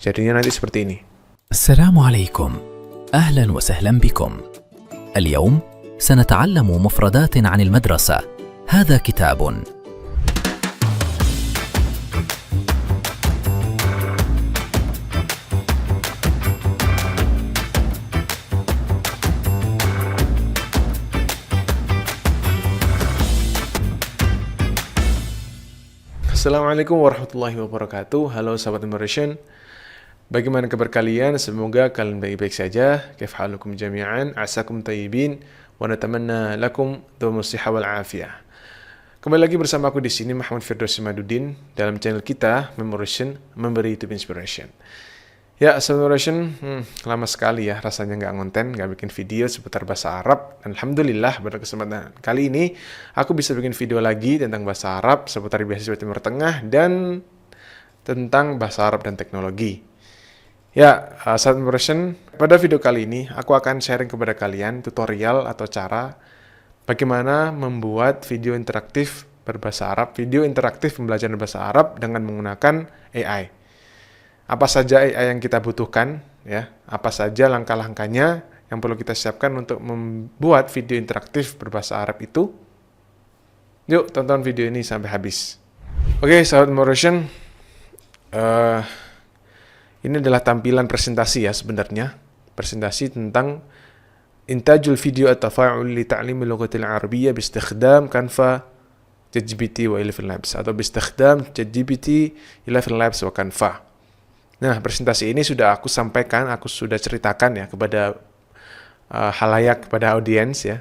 Jadinya nanti seperti ini. السلام عليكم. أهلا وسهلا بكم. اليوم سنتعلم مفردات عن المدرسة. هذا كتاب. Assalamualaikum warahmatullahi wabarakatuh. Halo sahabat Immersion. Bagaimana kabar kalian? Semoga kalian baik-baik saja. Kaif halukum jami'an? Asakum tayyibin wa natamanna lakum dawamus siha wal afiyah. Kembali lagi bersama aku di sini Muhammad Firdausi Madudin dalam channel kita Immersion, memberi YouTube Inspiration. Ya, sahabat Immersion, lama sekali ya rasanya nggak ngonten, nggak bikin video seputar bahasa Arab. Alhamdulillah pada kesempatan kali ini aku bisa bikin video lagi tentang bahasa Arab seputar beasiswa Timur Tengah dan tentang bahasa Arab dan teknologi. Ya, sahabat Immersion, pada video kali ini aku akan sharing kepada kalian tutorial atau cara bagaimana membuat video interaktif berbahasa Arab, video interaktif pembelajaran bahasa Arab dengan menggunakan AI. Apa saja AI yang kita butuhkan, ya? Apa saja langkah-langkahnya yang perlu kita siapkan untuk membuat video interaktif berbahasa Arab itu? Yuk, tonton video ini sampai habis. Oke, sahabat Immersion, ini adalah tampilan presentasi ya sebenarnya. Presentasi tentang intajul video at-tafa'ul li ta'lim al-lughatil arabiyyah bistikhdam Canva, ChatGPT wa Eleven Labs atau bistikhdam ChatGPT, Eleven Labs wa Canva. Nah, presentasi ini sudah aku sampaikan, aku sudah ceritakan ya kepada halayak, kepada audiens ya.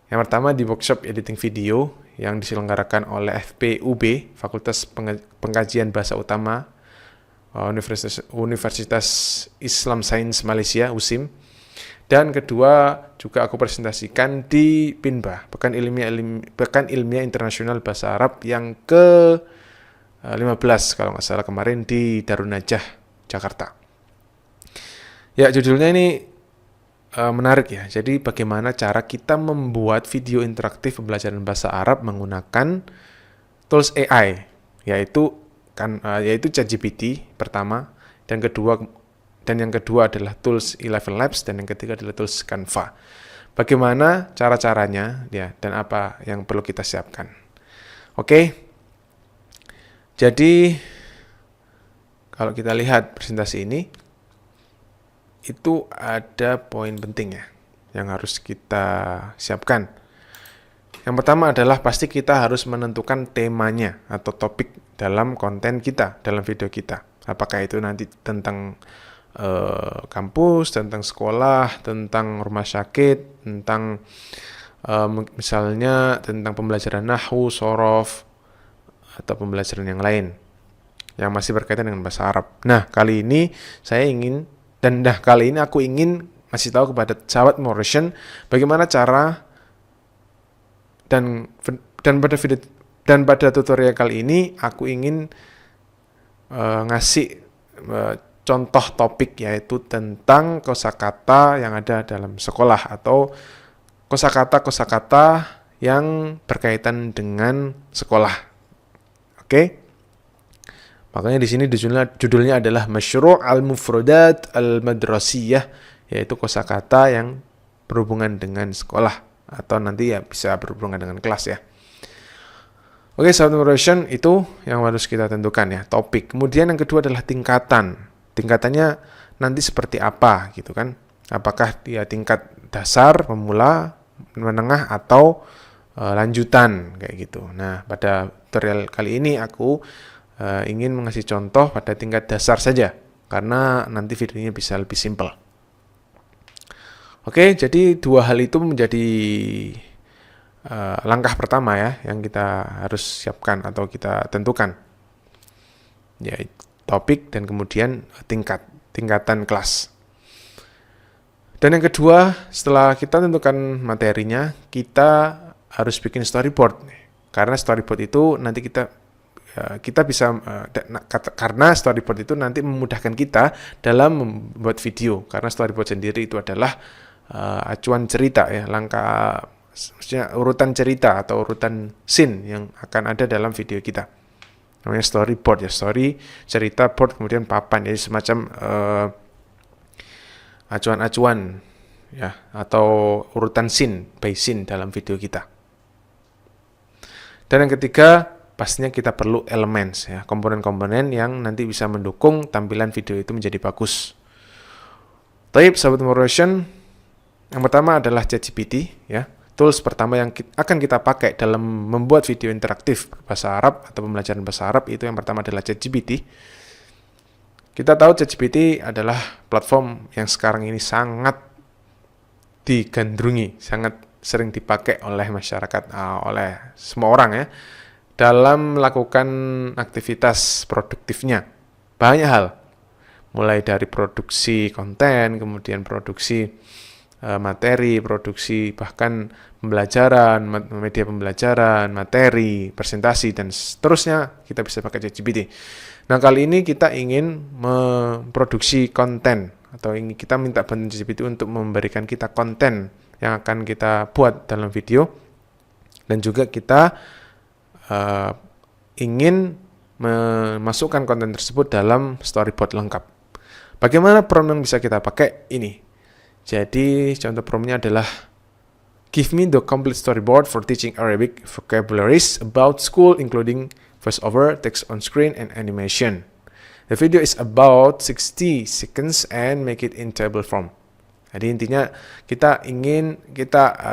Yang pertama di workshop editing video yang diselenggarakan oleh FPUB, Fakultas Pengkajian Bahasa Utama Universitas Islam Sains Malaysia, USIM. Dan kedua juga aku presentasikan di PINBA, Pekan Ilmiah Internasional Bahasa Arab yang ke-15 kalau nggak salah kemarin di Darun Najah, Jakarta. Ya, judulnya ini menarik ya. Jadi bagaimana cara kita membuat video interaktif pembelajaran bahasa Arab menggunakan tools AI, yaitu ChatGPT pertama, dan yang kedua adalah tools Eleven Labs, dan yang ketiga adalah tools Canva. Bagaimana cara-caranya ya, dan apa yang perlu kita siapkan. Oke. Jadi kalau kita lihat presentasi ini, itu ada poin penting ya yang harus kita siapkan. Yang pertama adalah pasti kita harus menentukan temanya atau topik dalam konten kita, dalam video kita. Apakah itu nanti tentang kampus, tentang sekolah, tentang rumah sakit, tentang misalnya tentang pembelajaran nahwu, shorof, atau pembelajaran yang lain yang masih berkaitan dengan bahasa Arab. Nah, kali ini aku ingin masih tahu kepada sahabat Immersion bagaimana cara dan pada tutorial kali ini aku ingin ngasih contoh topik, yaitu tentang kosakata yang ada dalam sekolah atau kosakata yang berkaitan dengan sekolah. Oke? Makanya di sini judulnya adalah Masyru' al-Mufradat al-Madrasiyah, yaitu kosakata yang berhubungan dengan sekolah atau nanti ya bisa berhubungan dengan kelas ya. Oke, sahabat Immersion, itu yang harus kita tentukan ya, topik. Kemudian yang kedua adalah tingkatan. Tingkatannya nanti seperti apa gitu kan? Apakah dia tingkat dasar, pemula, menengah, atau lanjutan kayak gitu. Nah, pada tutorial kali ini aku ingin mengasih contoh pada tingkat dasar saja, karena nanti videonya bisa lebih simpel. Oke, jadi dua hal itu menjadi langkah pertama ya yang kita harus siapkan atau kita tentukan, yaitu topik dan kemudian tingkatan kelas. Dan yang kedua, setelah kita tentukan materinya, kita harus bikin storyboard, karena storyboard itu nanti kita bisa karena storyboard itu nanti memudahkan kita dalam membuat video, karena storyboard sendiri itu adalah acuan cerita ya, maksudnya urutan cerita atau urutan scene yang akan ada dalam video kita. namanya storyboard ya, story, cerita, board, kemudian papan, jadi semacam acuan-acuan ya, atau urutan scene by scene dalam video kita. Dan yang ketiga, pastinya kita perlu elements ya, komponen-komponen yang nanti bisa mendukung tampilan video itu menjadi bagus. Taib, sahabat Motion, yang pertama adalah ChatGPT ya. Tools pertama yang akan kita pakai dalam membuat video interaktif bahasa Arab atau pembelajaran bahasa Arab itu yang pertama adalah ChatGPT. Kita tahu ChatGPT adalah platform yang sekarang ini sangat digandrungi, sangat sering dipakai oleh masyarakat, oleh semua orang ya, dalam melakukan aktivitas produktifnya. Banyak hal, mulai dari produksi konten, kemudian produksi materi, produksi bahkan pembelajaran, media pembelajaran, materi, presentasi, dan seterusnya kita bisa pakai ChatGPT. Nah, kali ini kita ingin memproduksi konten atau kita minta bantuan ChatGPT untuk memberikan kita konten yang akan kita buat dalam video, dan juga kita ingin memasukkan konten tersebut dalam storyboard lengkap. Bagaimana prompt yang bisa kita pakai ini? Jadi contoh promptnya adalah give me the complete storyboard for teaching Arabic vocabularies about school including voiceover, text on screen, and animation. The video is about 60 seconds and make it in table form. Jadi intinya kita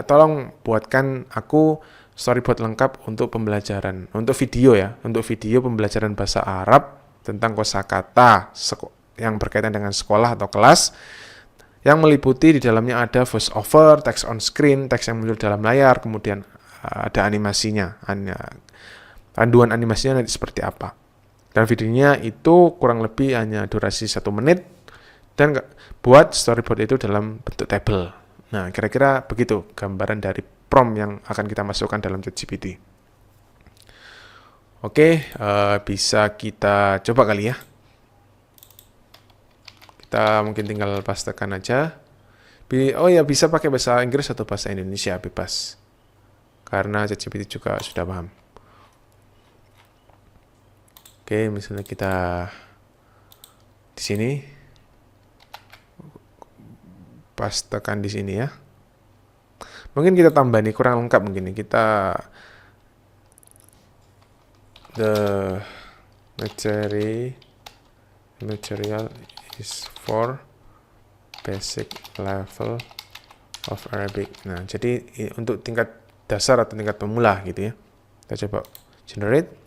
tolong buatkan aku storyboard lengkap untuk pembelajaran, untuk video ya, untuk video pembelajaran bahasa Arab tentang kosakata yang berkaitan dengan sekolah atau kelas, yang meliputi di dalamnya ada voice over, text on screen, teks yang muncul dalam layar, kemudian ada animasinya, panduan animasinya nanti seperti apa. Dan videonya itu kurang lebih hanya durasi 1 menit, dan buat storyboard itu dalam bentuk table. Nah, kira-kira begitu gambaran dari prompt yang akan kita masukkan dalam ChatGPT. Oke, bisa kita coba kali ya. Kita mungkin tinggal pastekan aja. Oh ya, bisa pakai bahasa Inggris atau bahasa Indonesia, bebas. Karena ChatGPT juga sudah paham. Oke, misalnya kita di sini. Pastekan di sini ya. Mungkin kita tambah nih, kurang lengkap mungkin nih. Kita the material is for basic level of Arabic. Nah, jadi untuk tingkat dasar atau tingkat pemula gitu ya. Kita coba generate.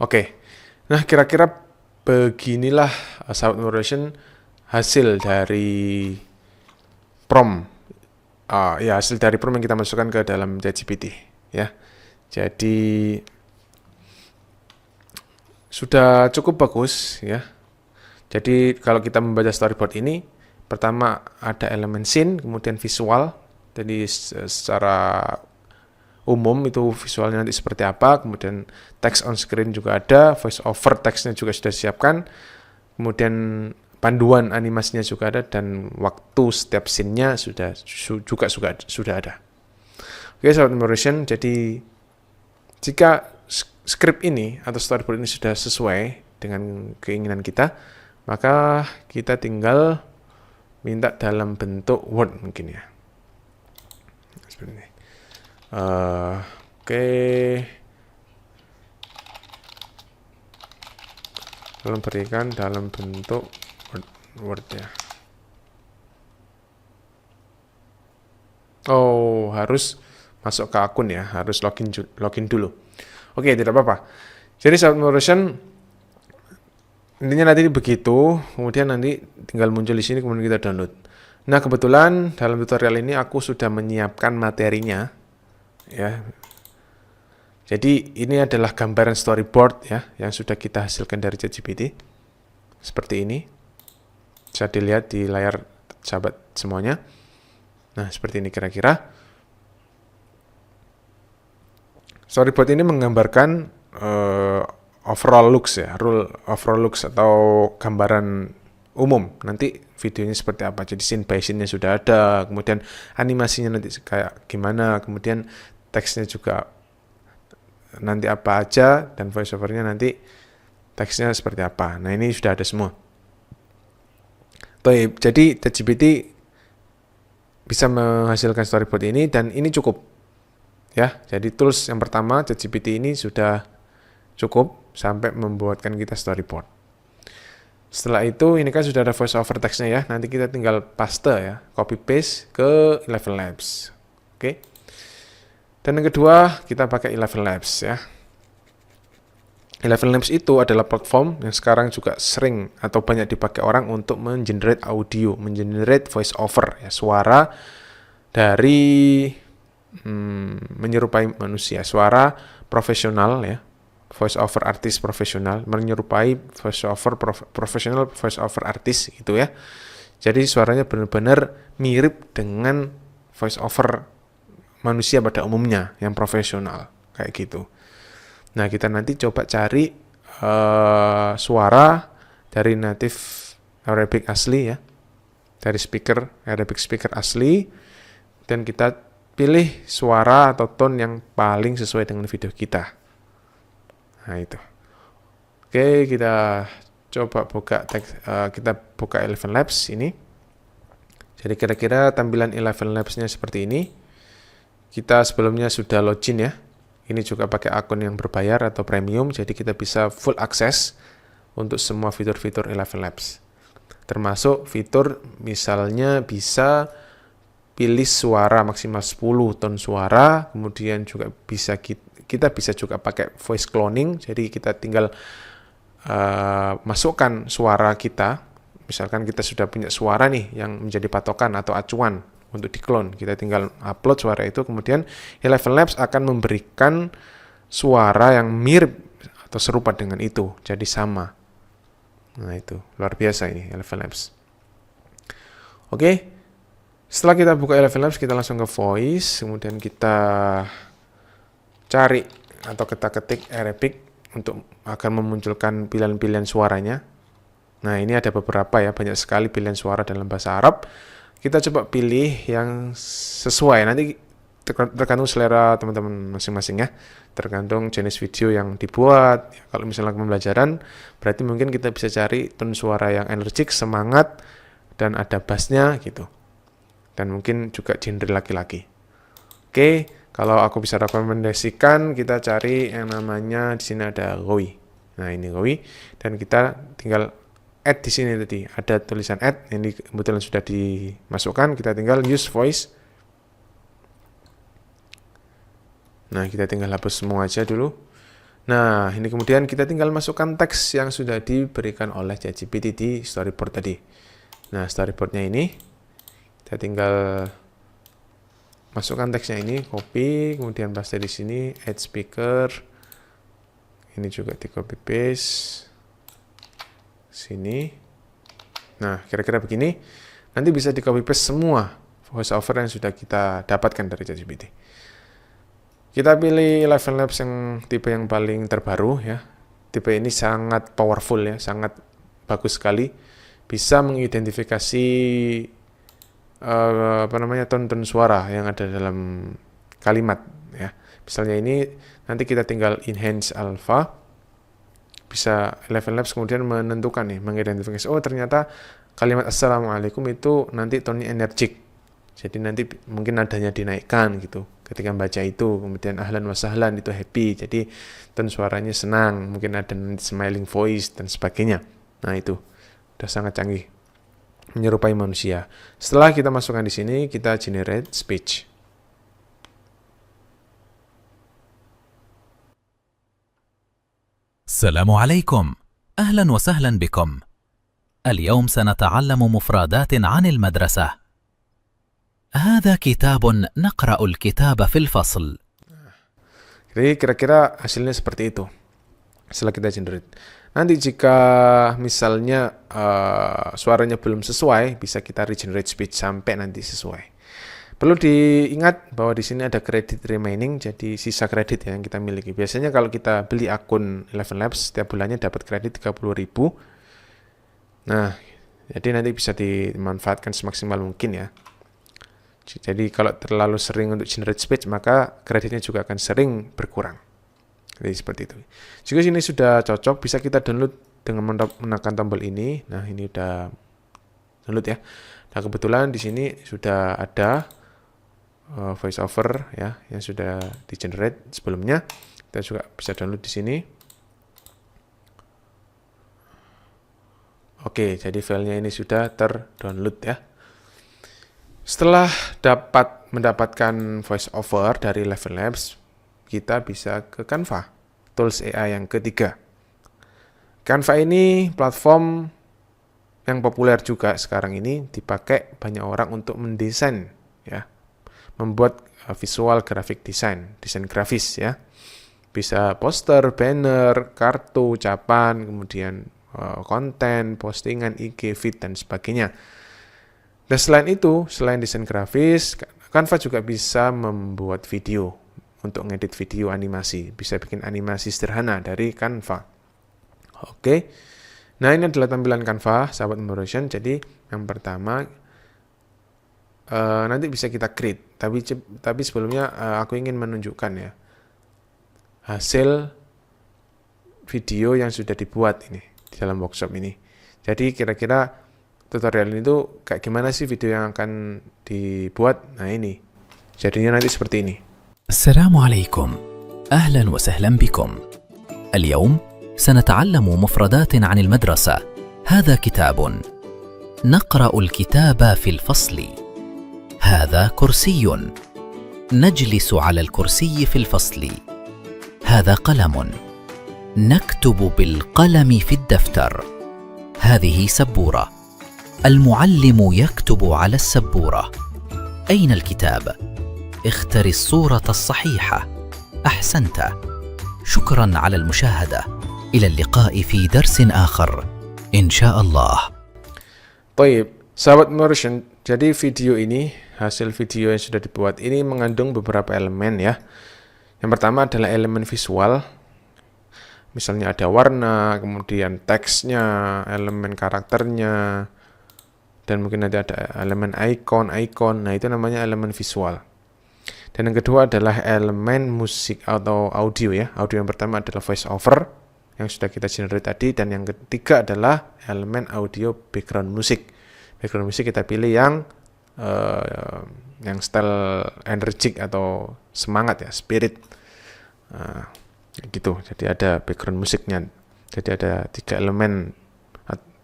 Oke. Nah, kira-kira beginilah sahabat Motion hasil dari prompt. Hasil dari prompt yang kita masukkan ke dalam ChatGPT ya. Jadi sudah cukup bagus ya. Jadi kalau kita membaca storyboard ini, pertama ada elemen scene, kemudian visual. Jadi secara umum itu visualnya nanti seperti apa, kemudian text on screen juga ada, voice over textnya juga sudah disiapkan, kemudian panduan animasinya juga ada, dan waktu setiap scene-nya sudah ada. Oke, sahabat Motion, jadi jika script ini atau storyboard ini sudah sesuai dengan keinginan kita, maka kita tinggal minta dalam bentuk Word mungkin ya. Seperti ini. Oke. Tolong berikan dalam bentuk Word ya. Oh, harus masuk ke akun ya, harus login dulu. Oke, tidak apa-apa. Jadi sahabat Motion, intinya nanti begitu, kemudian nanti tinggal muncul di sini, kemudian kita download. Nah, kebetulan dalam tutorial ini aku sudah menyiapkan materinya. Ya, jadi ini adalah gambaran storyboard ya yang sudah kita hasilkan dari ChatGPT seperti ini, bisa dilihat di layar sahabat semuanya. Nah, seperti ini kira-kira. storyboard ini menggambarkan overall looks ya, overall looks atau gambaran umum. Nanti videonya seperti apa. Jadi scene by scene-nya sudah ada, kemudian animasinya nanti kayak gimana, kemudian teksnya juga nanti apa aja, dan voice over-nya nanti teksnya seperti apa. Nah, ini sudah ada semua. Jadi ChatGPT bisa menghasilkan storyboard ini, dan ini cukup. Ya, jadi tools yang pertama ChatGPT ini sudah cukup sampai membuatkan kita storyboard. Setelah itu, ini kan sudah ada voice over text-nya ya. Nanti kita tinggal paste ya, copy paste ke Eleven Labs. Oke. Dan yang kedua, kita pakai Eleven Labs ya. Eleven Labs itu adalah platform yang sekarang juga sering atau banyak dipakai orang untuk mengenerate audio, mengenerate voice over ya, suara dari menyerupai manusia, suara profesional ya. Voice over artis profesional menyerupai voice over profesional voice over artis gitu ya. Jadi suaranya benar-benar mirip dengan voice over manusia pada umumnya yang profesional kayak gitu. Nah, kita nanti coba cari suara dari native Arabic asli ya, dari Arabic speaker asli, dan kita pilih suara atau tone yang paling sesuai dengan video kita. Nah, itu. Oke, kita coba kita buka Eleven Labs ini. Jadi kira-kira tampilan Eleven Labs-nya seperti ini. Kita sebelumnya sudah login ya. Ini juga pakai akun yang berbayar atau premium, jadi kita bisa full akses untuk semua fitur-fitur Eleven Labs. Termasuk fitur misalnya bisa pilih suara maksimal 10 ton suara, kemudian juga bisa kita bisa juga pakai voice cloning, jadi kita tinggal masukkan suara kita. Misalkan kita sudah punya suara nih yang menjadi patokan atau acuan untuk diklon, kita tinggal upload suara itu, kemudian Eleven Labs akan memberikan suara yang mirip atau serupa dengan itu, jadi sama. Nah, itu luar biasa ini Eleven Labs. Oke, setelah kita buka Eleven Labs, kita langsung ke voice, kemudian kita cari atau kita ketik Arabic untuk akan memunculkan pilihan-pilihan suaranya. Nah, ini ada beberapa ya, banyak sekali pilihan suara dalam bahasa Arab. Kita coba pilih yang sesuai, nanti tergantung selera teman-teman masing-masing ya, tergantung jenis video yang dibuat. Kalau misalnya pembelajaran, berarti mungkin kita bisa cari tone suara yang energik, semangat, dan ada bassnya gitu, dan mungkin juga genre laki-laki. Oke, kalau aku bisa rekomendasikan, kita cari yang namanya, di sini ada Rowi. Nah, ini Rowi, dan kita tinggal add di sini tadi, ada tulisan add, ini kebetulan sudah dimasukkan, kita tinggal use voice. Nah, kita tinggal hapus semua aja dulu. Nah, ini kemudian kita tinggal masukkan teks yang sudah diberikan oleh ChatGPT di storyboard tadi. Nah, storyboardnya ini, kita tinggal masukkan teksnya ini, copy, kemudian paste di sini, add speaker, ini juga di copy paste sini. Nah, kira-kira begini. Nanti bisa di copy paste semua voice over yang sudah kita dapatkan dari ChatGPT. Kita pilih Eleven Labs yang tipe yang paling terbaru ya. Tipe ini sangat powerful ya, sangat bagus sekali. Bisa mengidentifikasi tone-tone suara yang ada dalam kalimat ya. Misalnya ini nanti kita tinggal enhance alpha. Bisa Eleven Labs kemudian menentukan nih, mengidentifikasi, oh ternyata kalimat assalamualaikum itu nanti tone-nya energik, jadi nanti mungkin nadanya dinaikkan gitu ketika membaca itu, kemudian ahlan wa sahlan itu happy, jadi tone suaranya senang, mungkin ada nanti smiling voice dan sebagainya. Nah, itu udah sangat canggih, menyerupai manusia. Setelah kita masukkan di sini, kita generate speech. السلام عليكم، أهلا وسهلا بكم. اليوم سنتعلم مفردات عن المدرسة. هذا كتاب نقرأ الكتاب في الفصل. Jadi kira-kira hasilnya seperti itu setelah kita generate. Nanti jika misalnya suaranya belum sesuai, bisa kita regenerate speech sampai nanti sesuai. Perlu diingat bahwa di sini ada kredit remaining, jadi sisa kredit yang kita miliki. Biasanya kalau kita beli akun Eleven Labs, setiap bulannya dapat kredit 30.000. Nah, jadi nanti bisa dimanfaatkan semaksimal mungkin ya. Jadi kalau terlalu sering untuk generate speech, maka kreditnya juga akan sering berkurang. Jadi seperti itu. Jika sini sudah cocok, bisa kita download dengan menekan tombol ini. Nah, ini udah download ya. Nah, kebetulan di sini sudah ada voiceover ya yang sudah di-generate sebelumnya. Kita juga bisa download di sini. Oke, jadi filenya ini sudah terdownload ya. Setelah mendapatkan voiceover dari Eleven Labs, kita bisa ke Canva, tools AI yang ketiga. Canva ini platform yang populer juga sekarang ini, dipakai banyak orang untuk mendesain ya, membuat visual graphic design grafis ya. Bisa poster, banner, kartu, ucapan, kemudian konten, postingan, IG, feed, dan sebagainya. Dan selain itu, selain desain grafis, Canva juga bisa membuat video untuk ngedit video animasi. Bisa bikin animasi sederhana dari Canva. Oke. Nah, ini adalah tampilan Canva, sahabat Immersion. Jadi, yang pertama, nanti bisa kita create. Tapi sebelumnya aku ingin menunjukkan ya, hasil video yang sudah dibuat ini di dalam workshop ini. Jadi, kira-kira tutorial ini tuh kayak gimana sih video yang akan dibuat? Nah, ini. Jadinya nanti seperti ini. السلام عليكم أهلا وسهلا بكم اليوم سنتعلم مفردات عن المدرسة هذا كتاب نقرأ الكتاب في الفصل هذا كرسي نجلس على الكرسي في الفصل هذا قلم نكتب بالقلم في الدفتر هذه سبورة المعلم يكتب على السبورة أين الكتاب؟ اختر الصورة الصحيحة أحسنت شكرا على المشاهدة إلى اللقاء في درس آخر إن شاء الله. Baik, sahabat Immersion, jadi video ini, hasil video yang sudah dibuat ini mengandung beberapa elemen ya. Yang pertama adalah elemen visual. Misalnya ada warna, kemudian teksnya, elemen karakternya, dan mungkin nanti ada elemen icon. Nah, itu namanya elemen visual. Dan yang kedua adalah elemen musik atau audio ya. Audio yang pertama adalah voice over yang sudah kita generate tadi, dan yang ketiga adalah elemen audio background music. Background music kita pilih yang style energik atau semangat ya, spirit. Gitu. Jadi ada background musiknya. Jadi ada 3 elemen.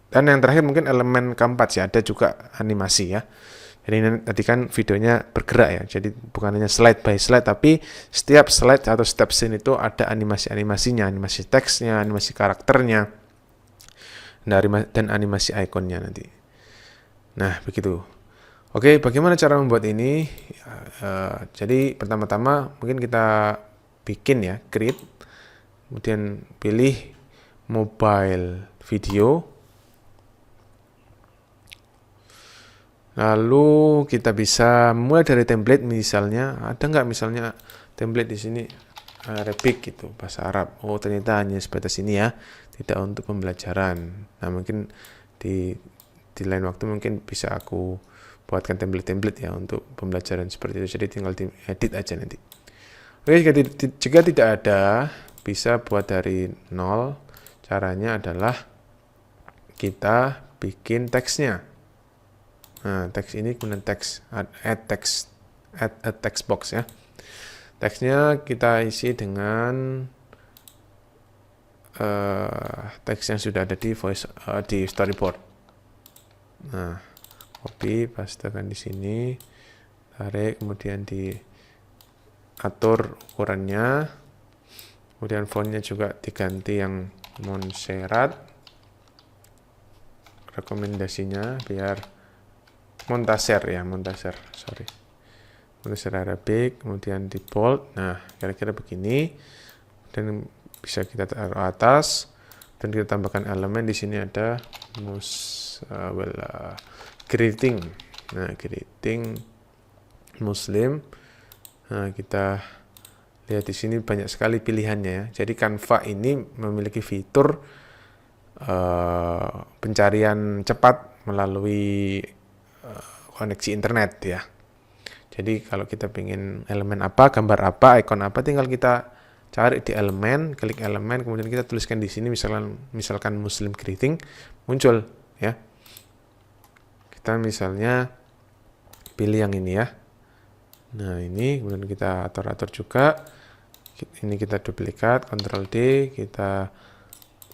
Dan yang terakhir mungkin elemen keempat sih, ada juga animasi ya. Jadi ini tadi kan videonya bergerak ya, jadi bukan hanya slide by slide, tapi setiap slide atau setiap scene itu ada animasi-animasinya, animasi teksnya, animasi karakternya, dan animasi ikonnya nanti. Nah, begitu. Oke, bagaimana cara membuat ini? Jadi pertama-tama mungkin kita bikin ya, create, kemudian pilih mobile video. Lalu kita bisa mulai dari template, misalnya ada nggak misalnya template di sini Arabic gitu, bahasa Arab. Oh, ternyata hanya sebatas ini ya, tidak untuk pembelajaran. Nah, mungkin di lain waktu mungkin bisa aku buatkan template ya untuk pembelajaran seperti itu. Jadi tinggal di edit aja nanti. Oke, jika tidak ada, bisa buat dari nol. Caranya adalah kita bikin teksnya. Nah, teks ini kemudian add a text box ya. Teksnya kita isi dengan teks yang sudah ada di storyboard. Nah, copy, pastekan di sini, tarik, kemudian diatur ukurannya, kemudian fontnya juga diganti yang Montserrat. Rekomendasinya biar Montaser Arabic, kemudian di bold. Nah, kira-kira begini. Dan bisa kita taruh atas, dan kita tambahkan elemen. Di sini ada greeting. Nah, greeting Muslim. Nah, kita lihat di sini banyak sekali pilihannya ya. Jadi Canva ini memiliki fitur pencarian cepat melalui koneksi internet ya. Jadi kalau kita ingin elemen apa, gambar apa, ikon apa, tinggal kita cari di elemen, klik elemen, kemudian kita tuliskan di sini misalkan Muslim greeting, muncul ya. Kita misalnya pilih yang ini ya. Nah, ini kemudian kita atur-atur juga. Ini kita duplikat, Ctrl D, kita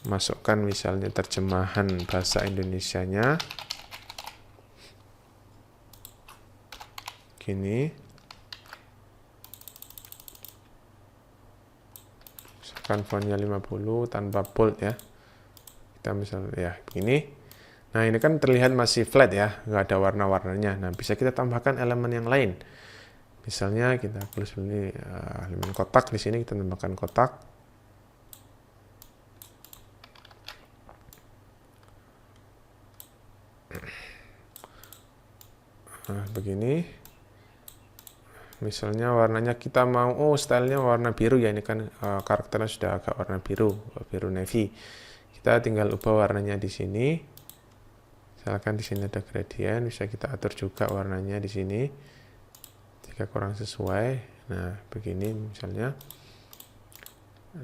masukkan misalnya terjemahan bahasa Indonesianya. Gini. Misalkan fontnya 50 tanpa bold ya. Kita misalnya ya begini. Nah, ini kan terlihat masih flat ya, nggak ada warna-warnanya. Nah, bisa kita tambahkan elemen yang lain. Misalnya kita tulis ini elemen kotak, di sini kita tambahkan kotak. Nah, begini. Misalnya warnanya kita mau, stylenya warna biru ya, ini kan karakternya sudah agak warna biru navy. Kita tinggal ubah warnanya di sini. Misalkan di sini ada gradient, bisa kita atur juga warnanya di sini. Jika kurang sesuai, nah begini misalnya.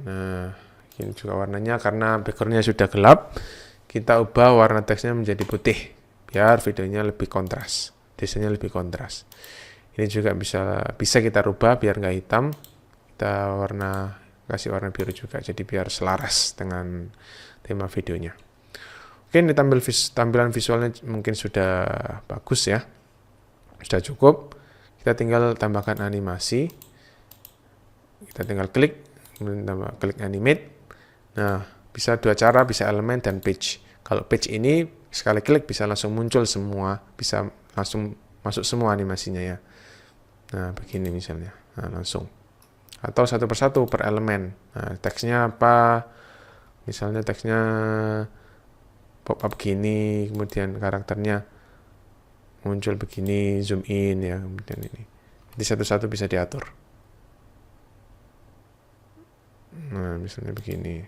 Nah, ini juga warnanya karena backgroundnya sudah gelap, kita ubah warna teksnya menjadi putih biar videonya lebih kontras, desainnya lebih kontras. Ini juga bisa kita rubah biar nggak hitam, kita kasih warna biru juga, jadi biar selaras dengan tema videonya. Oke, ini tampilan visualnya mungkin sudah bagus ya, sudah cukup. Kita tinggal tambahkan animasi. Kita tinggal klik, kemudian klik animate. Nah, bisa dua cara, bisa elemen dan page. Kalau page ini sekali klik bisa langsung muncul semua, bisa langsung masuk semua animasinya ya. Nah, begini misalnya. Nah, langsung. Atau satu persatu per elemen. Nah, teksnya apa? Misalnya teksnya pop up gini, kemudian karakternya muncul begini, zoom in ya, kemudian ini. Jadi satu-satu bisa diatur. Nah, misalnya begini.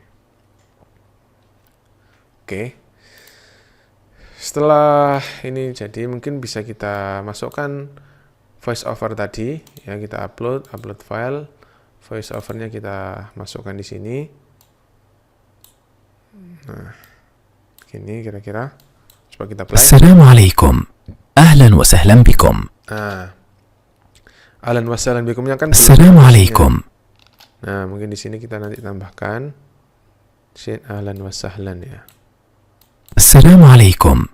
Oke. Setelah ini jadi, mungkin bisa kita masukkan voice over tadi ya, kita upload file. Voice overnya kita masukkan di sini. Nah, begini kira-kira. Coba kita play. Assalamualaikum. Ahlan wa sahlan bikum. Ahlan wa sahlan bikumnya kan. Assalamualaikum. Nah, mungkin di sini kita nanti tambahkan ahlan wa sahlan ya. Assalamualaikum.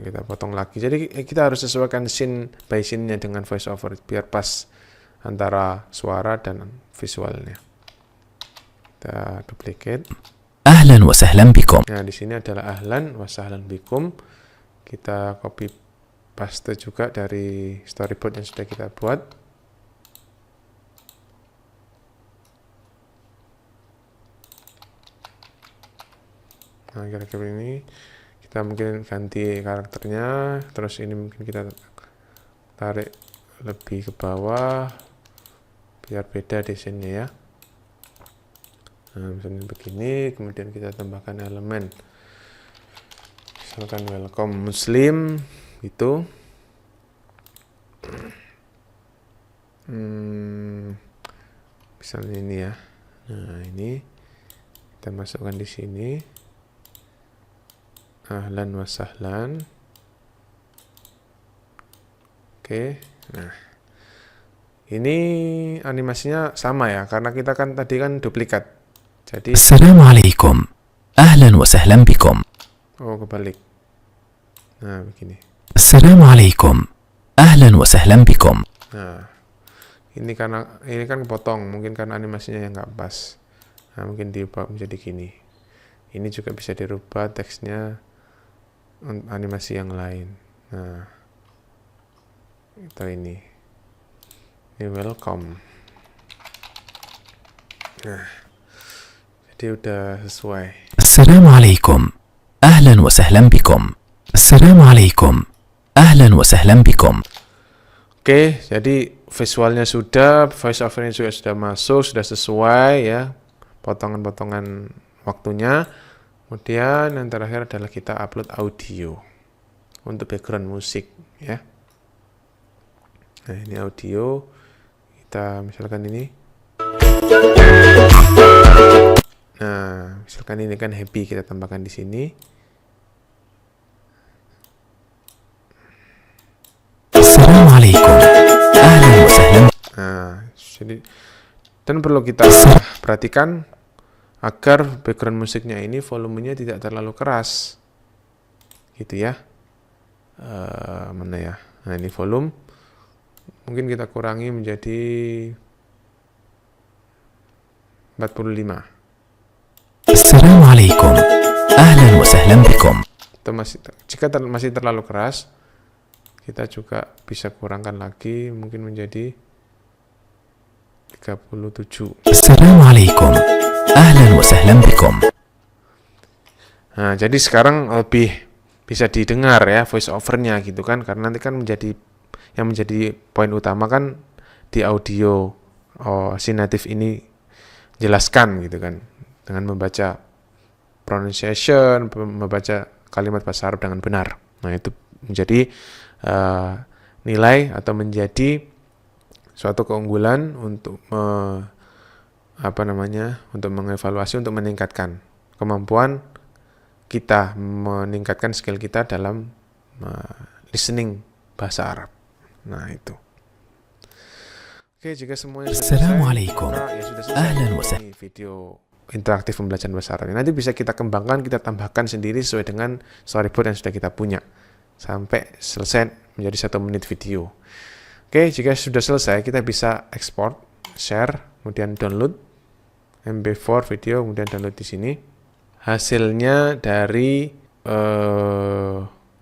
Kita potong lagi. Jadi kita harus sesuaikan scene by scene-nya dengan voice over biar pas antara suara dan visualnya. Kita duplicate. Ahlan wa sahlan bikum. Nah, di sini adalah ahlan wa sahlan bikum. Kita copy paste juga dari storyboard yang sudah kita buat. Nah, kira-kira ini kita mungkin ganti karakternya, terus ini mungkin kita tarik lebih ke bawah biar beda desainnya ya. Nah, misalnya begini, kemudian kita tambahkan elemen. Misalkan welcome Muslim gitu. Misalnya ini ya. Nah, ini kita masukkan di sini. Ahlan wa sahlan. Oke. Nah, ini animasinya sama ya, karena kita kan tadi kan duplikat. Jadi Assalamualaikum. Ahlan wa sahlan bikum. kebalik. Nah, begini. Assalamualaikum. Ahlan wa sahlan bikum. Nah, ini kan kepotong, mungkin karena animasinya yang nggak pas. Nah, mungkin diubah menjadi gini. Ini juga bisa dirubah teksnya animasi yang lain. Nah, atau ini welcome. Nah, jadi udah sesuai. Assalamualaikum. Ahlan wa sahlan bikum. Assalamualaikum. Ahlan wa sahlan bikum. Oke, jadi visualnya sudah, voice overnya juga sudah masuk, sudah sesuai ya, potongan-potongan waktunya. Kemudian yang terakhir adalah kita upload audio untuk background musik ya. Nah, ini audio. Kita misalkan ini. Nah, misalkan ini kan happy, kita tambahkan di sini. Assalamualaikum. Ahlan wa sahlan. Nah, jadi dan perlu kita perhatikan agar background musiknya ini volumenya tidak terlalu keras, gitu ya. Mana ya? Nah, ini volume. Mungkin kita kurangi menjadi 45. Assalamualaikum. Ahlan wa sahlan bikum. Jika masih terlalu keras, kita juga bisa kurangkan lagi, mungkin menjadi 37. Assalamualaikum. Ahlan wa sahlan bikum. Nah, jadi sekarang lebih bisa didengar ya voice overnya gitu kan, karena nanti kan yang menjadi poin utama kan di audio si native ini jelaskan gitu kan, dengan membaca pronunciation, membaca kalimat bahasa Arab dengan benar. Nah, itu menjadi nilai atau menjadi suatu keunggulan untuk untuk mengevaluasi, untuk meningkatkan kemampuan kita, meningkatkan skill kita dalam listening bahasa Arab. Nah, itu. Oke, jika semuanya sudah selesai, Assalamualaikum. ya sudah selesai. Ahlan wa sahlan. Ini video interaktif pembelajaran bahasa Arab. Nanti bisa kita kembangkan, kita tambahkan sendiri sesuai dengan storyboard yang sudah kita punya sampai selesai menjadi 1 menit video. Oke, jika sudah selesai, kita bisa export, share, kemudian download MP4 video, kemudian download di sini. Hasilnya dari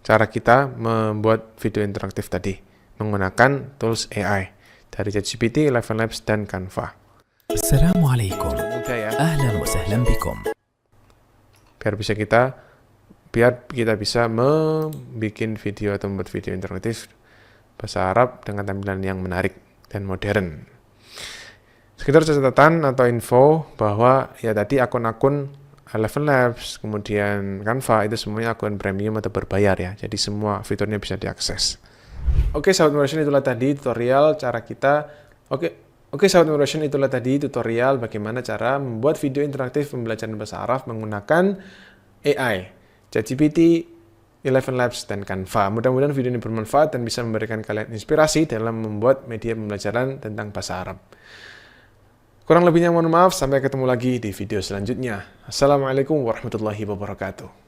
cara kita membuat video interaktif tadi menggunakan tools AI dari ChatGPT, ElevenLabs, dan Canva. Assalamualaikum. Mudah ya. Ahlan wa sahlan bikum. Biar kita bisa membuat video atau membuat video interaktif bahasa Arab dengan tampilan yang menarik dan modern. Sekitar catatan atau info bahwa ya tadi akun-akun ElevenLabs, kemudian Canva itu semuanya akun premium atau berbayar ya. Jadi semua fiturnya bisa diakses. Oke, sahabat Immersion, itulah tadi tutorial cara kita. Oke, sahabat Immersion, itulah tadi tutorial bagaimana cara membuat video interaktif pembelajaran bahasa Arab menggunakan AI, ChatGPT, ElevenLabs, dan Canva. Mudah-mudahan video ini bermanfaat dan bisa memberikan kalian inspirasi dalam membuat media pembelajaran tentang bahasa Arab. Kurang lebihnya mohon maaf, sampai ketemu lagi di video selanjutnya. Assalamualaikum warahmatullahi wabarakatuh.